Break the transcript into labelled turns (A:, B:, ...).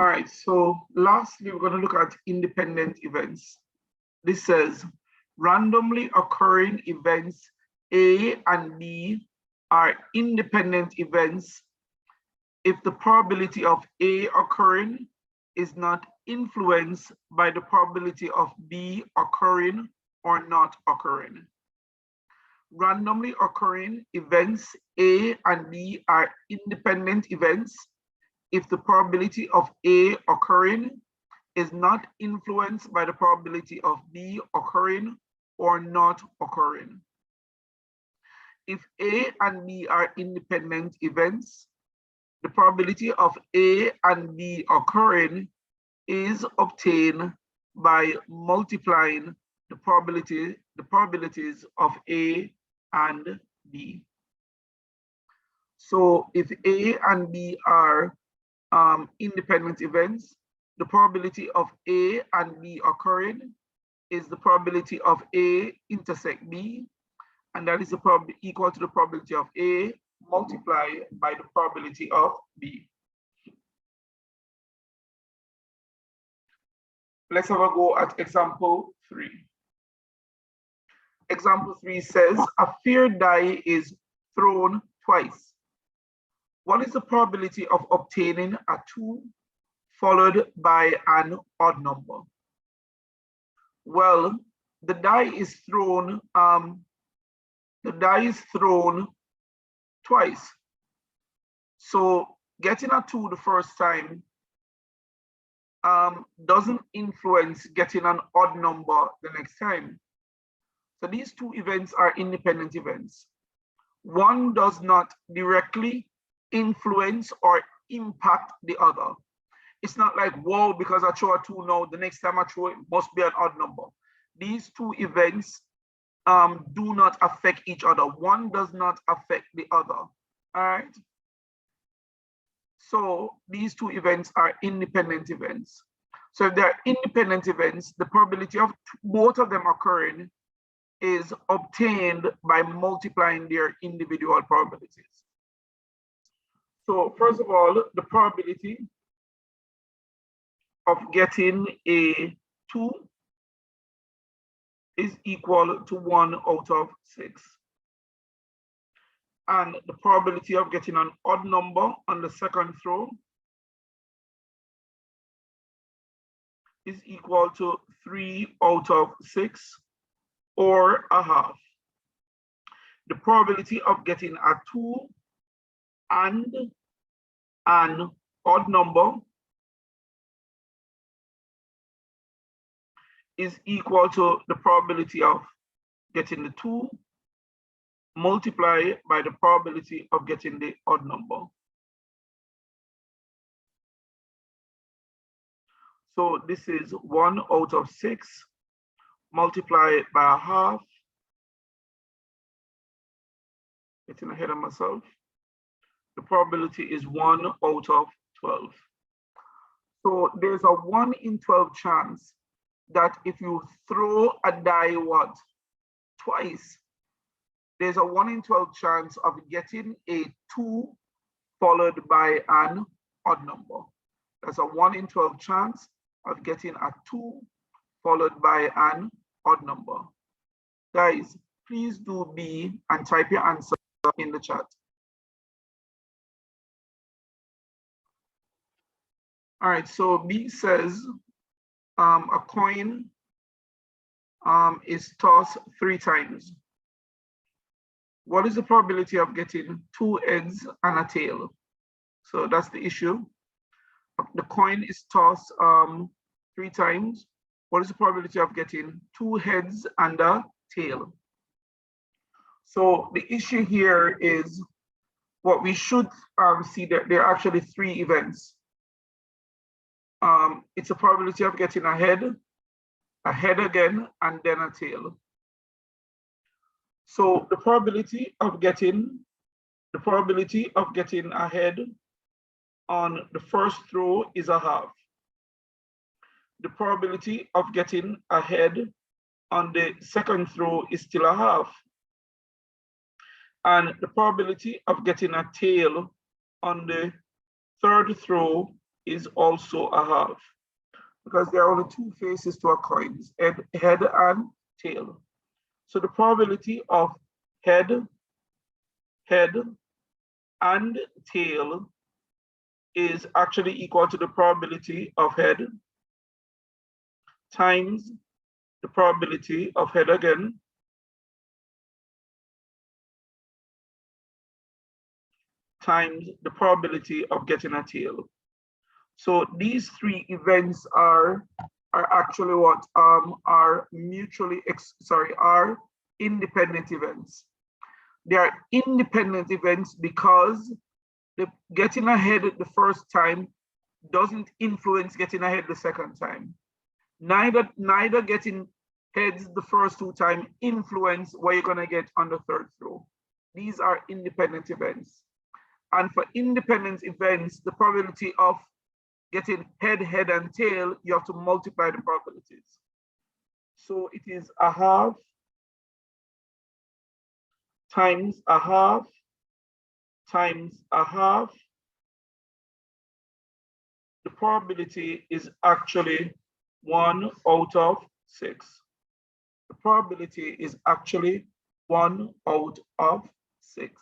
A: All right, so lastly, we're going to look at independent events. This says randomly occurring events A and B are independent events if the probability of A occurring is not influenced by the probability of B occurring or not occurring. Randomly occurring events A and B are independent events if the probability of A occurring is not influenced by the probability of B occurring or not occurring. If A and B are independent events, the probability of A and B occurring is obtained by multiplying the probabilities of A and B. So if A and B are independent events, the probability of A and B occurring is the probability of A intersect B, and that is equal to the probability of A multiplied by the probability of B. Let's have a go at example 3. Example 3 says a fair die is thrown twice. What is the probability of obtaining a 2 followed by an odd number? Well, the die is thrown twice. So getting a 2 the first time doesn't influence getting an odd number the next time. So these two events are independent events. One does not directly influence or impact the other. It's not like, whoa, because I throw a 2 now, the next time I throw it must be an odd number. These two events do not affect each other. One does not affect the other. All right. So these two events are independent events. So if they're independent events, the probability of both of them occurring is obtained by multiplying their individual probabilities. So first of all, the probability of getting a 2 is equal to 1 out of 6. And the probability of getting an odd number on the second throw is equal to 3 out of 6, or a half. The probability of getting a 2 and an odd number is equal to the probability of getting the 2 multiplied by the probability of getting the odd number. So this is 1 out of 6 multiplied by a half. Getting ahead of myself. The probability is 1 out of 12. So there's a 1 in 12 chance that if you throw a die twice, there's a 1 in 12 chance of getting a 2 followed by an odd number. That's a 1 in 12 chance of getting a 2 followed by an odd number. Guys, please do B and type your answer in the chat. All right, so B says a coin is tossed 3 times. What is the probability of getting 2 heads and a tail? So that's the issue. The coin is tossed 3 times. What is the probability of getting 2 heads and a tail? So the issue here is what we should see that there are actually 3 events. It's a probability of getting a head again, and then a tail. So the probability of getting a head on the first throw is a half. The probability of getting a head on the second throw is still a half. And the probability of getting a tail on the third throw is also a half, because there are only two faces to a coin, head and tail. So the probability of head and tail is actually equal to the probability of head times the probability of head again times the probability of getting a tail. So these three events are actually what are are independent events. They are independent events because getting ahead the first time doesn't influence getting ahead the second time. Neither getting heads the first two times influence what you're gonna get on the third throw. These are independent events. And for independent events, the probability of getting head, and tail, you have to multiply the probabilities. So it is a half times a half times a half. The probability is actually 1 out of 6. The probability is actually 1 out of 6.